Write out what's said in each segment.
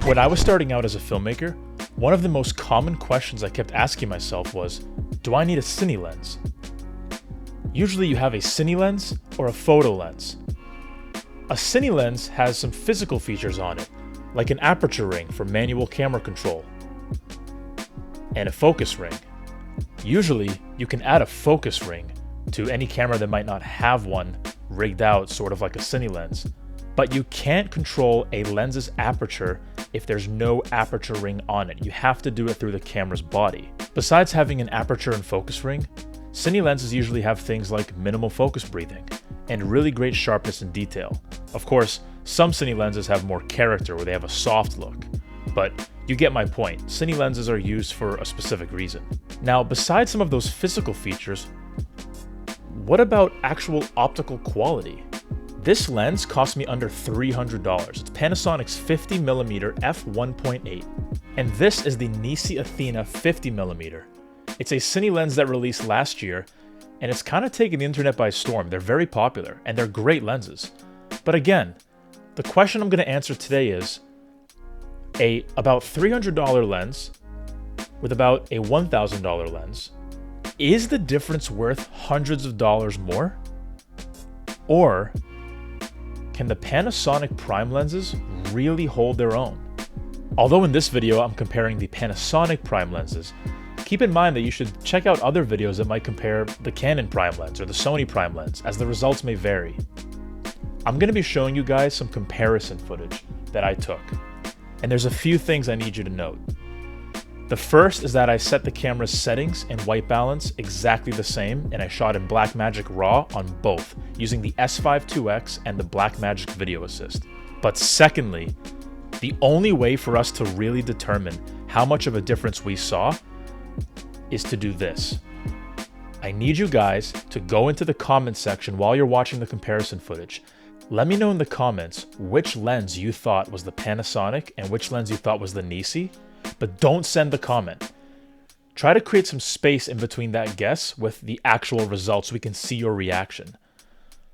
When I was starting out as a filmmaker, one of the most common questions I kept asking myself was, do I need a cine lens? Usually you have a cine lens or a photo lens. A cine lens has some physical features on it, like an aperture ring for manual camera control, and a focus ring. Usually you can add a focus ring to any camera that might not have one rigged out sort of like a cine lens. But you can't control a lens's aperture if there's no aperture ring on it. You have to do it through the camera's body. Besides having an aperture and focus ring, cine lenses usually have things like minimal focus breathing and really great sharpness and detail. Of course, some cine lenses have more character where they have a soft look, but you get my point. Cine lenses are used for a specific reason. Now, besides some of those physical features, what about actual optical quality? This lens cost me under $300. It's Panasonic's 50mm f1.8, and this is the NISI ATHENA 50mm. It's a cine lens that released last year, and it's kind of taken the internet by storm. They're very popular, and they're great lenses. But again, the question I'm going to answer today is, a about $300 lens with about a $1,000 lens, is the difference worth hundreds of dollars more? Or can the Panasonic prime lenses really hold their own? Although in this video I'm comparing the Panasonic prime lenses, keep in mind that you should check out other videos that might compare the Canon prime lens or the Sony prime lens, as the results may vary. I'm going to be showing you guys some comparison footage that I took, and there's a few things I need you to note. The first is that I set the camera's settings and white balance exactly the same, and I shot in Blackmagic RAW on both, using the S5 IIX and the Blackmagic Video Assist. But secondly, the only way for us to really determine how much of a difference we saw is to do this. I need you guys to go into the comments section while you're watching the comparison footage. Let me know in the comments which lens you thought was the Panasonic and which lens you thought was the NISI. But don't send the comment. Try to create some space in between that guess with the actual results so we can see your reaction.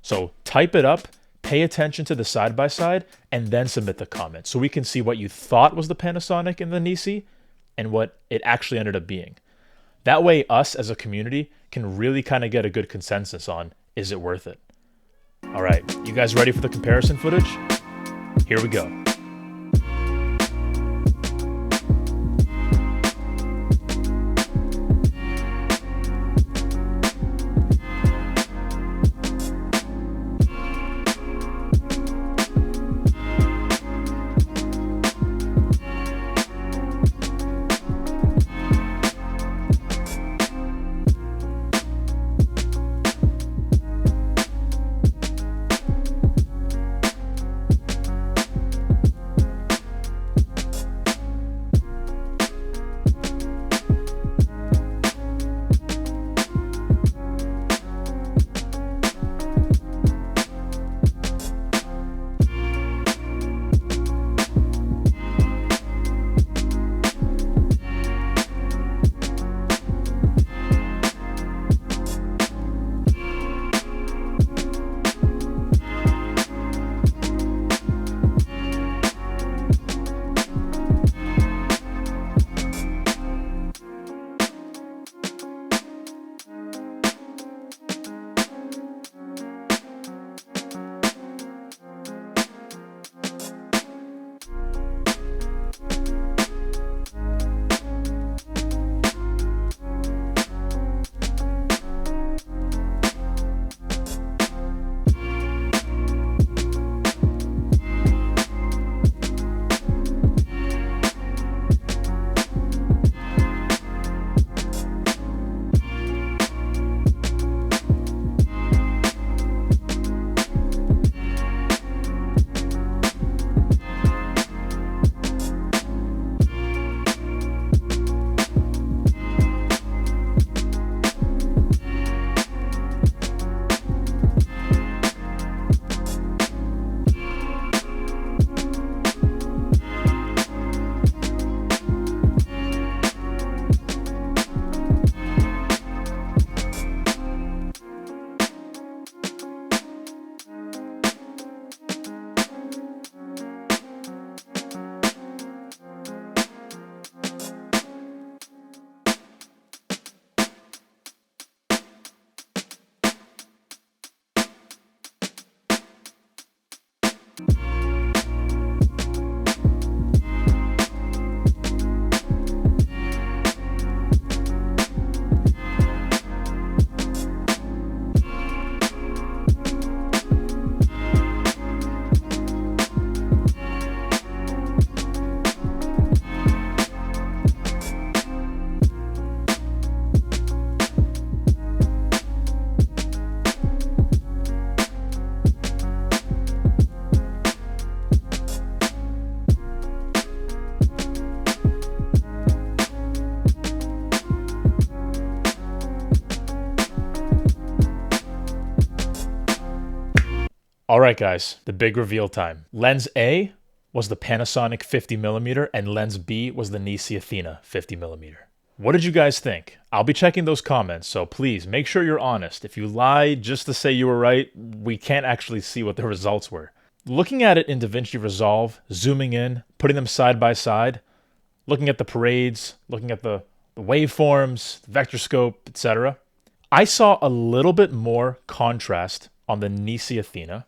So type it up, pay attention to the side-by-side, and then submit the comment so we can see what you thought was the Panasonic and the NISI and what it actually ended up being. That way us as a community can really kind of get a good consensus on, is it worth it? All right, you guys ready for the comparison footage? Here we go. Alright guys, the big reveal time. Lens A was the Panasonic 50mm and lens B was the NISI Athena 50mm. What did you guys think? I'll be checking those comments, so please make sure you're honest. If you lie just to say you were right, we can't actually see what the results were. Looking at it in DaVinci Resolve, zooming in, putting them side by side, looking at the parades, looking at the waveforms, the vector scope, etc., I saw a little bit more contrast on the NISI Athena,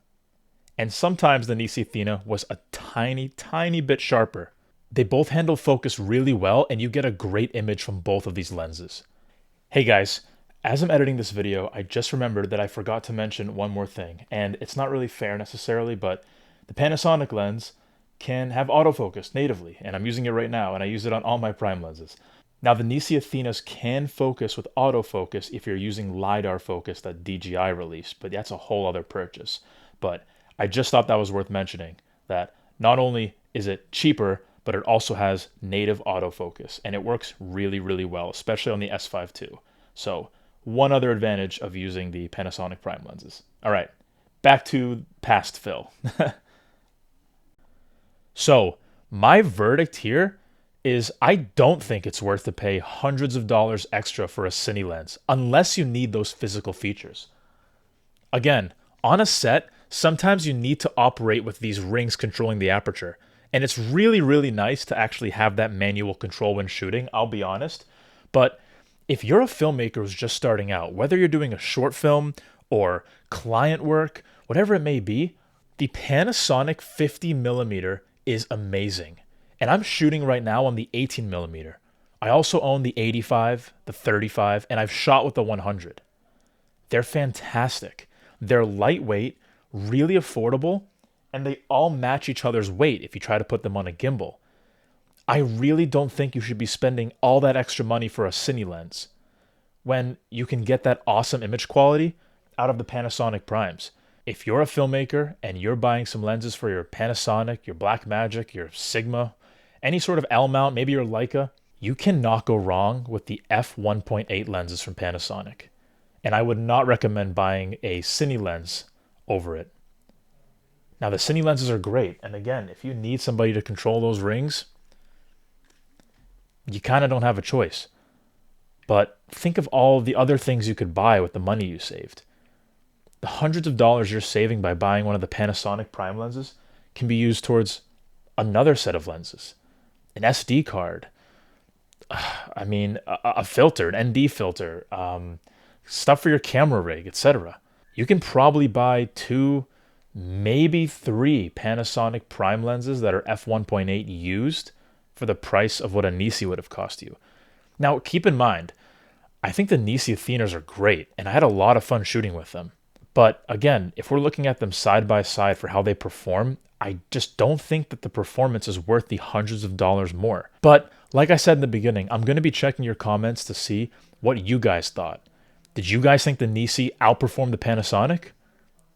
and sometimes the NISI Athena was a tiny bit sharper. They both handle focus really well, and you get a great image from both of these lenses. Hey guys, as I'm editing this video, I just remembered that I forgot to mention one more thing, and it's not really fair necessarily, but the Panasonic lens can have autofocus natively, and I'm using it right now, and I use it on all my prime lenses. Now, the NISI Athenas can focus with autofocus if you're using LiDAR focus that DJI released, but that's a whole other purchase. But I just thought that was worth mentioning, that not only is it cheaper, but it also has native autofocus, and it works really well, especially on the S5 II. So, one other advantage of using the Panasonic prime lenses. All right, back to past fill. So, my verdict here is I don't think it's worth to pay hundreds of dollars extra for a cine lens, unless you need those physical features. Again, on a set, sometimes you need to operate with these rings controlling the aperture, and it's really nice to actually have that manual control when shooting, I'll be honest. But if you're a filmmaker who's just starting out, whether you're doing a short film or client work, whatever it may be, the Panasonic 50mm is amazing. And I'm shooting right now on the 18mm. I also own the 85, the 35, and I've shot with the 100. They're fantastic. They're lightweight, really affordable, and they all match each other's weight if you try to put them on a gimbal. I really don't think you should be spending all that extra money for a cine lens when you can get that awesome image quality out of the Panasonic primes. If you're a filmmaker and you're buying some lenses for your Panasonic, your Blackmagic, your Sigma, any sort of L mount, maybe your Leica, you cannot go wrong with the f1.8 lenses from Panasonic. And I would not recommend buying a cine lens over it. Now, the cine lenses are great. And again, if you need somebody to control those rings, you kind of don't have a choice. But think of all the other things you could buy with the money you saved. The hundreds of dollars you're saving by buying one of the Panasonic prime lenses can be used towards another set of lenses. An SD card, a filter, an ND filter, stuff for your camera rig, etc. You can probably buy 2, maybe 3 Panasonic prime lenses that are f1.8 used for the price of what a NISI would have cost you. Now, keep in mind, I think the NISI Athenas are great, and I had a lot of fun shooting with them. But again, if we're looking at them side by side for how they perform, I just don't think that the performance is worth the hundreds of dollars more. But like I said in the beginning, I'm going to be checking your comments to see what you guys thought. Did you guys think the NISI outperformed the Panasonic?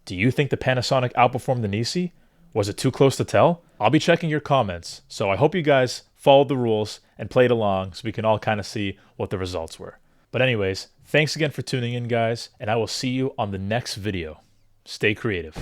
Do you think the Panasonic outperformed the NISI? Was it too close to tell? I'll be checking your comments, so I hope you guys followed the rules and played along so we can all kind of see what the results were. But anyways, thanks again for tuning in, guys, and I will see you on the next video. Stay creative.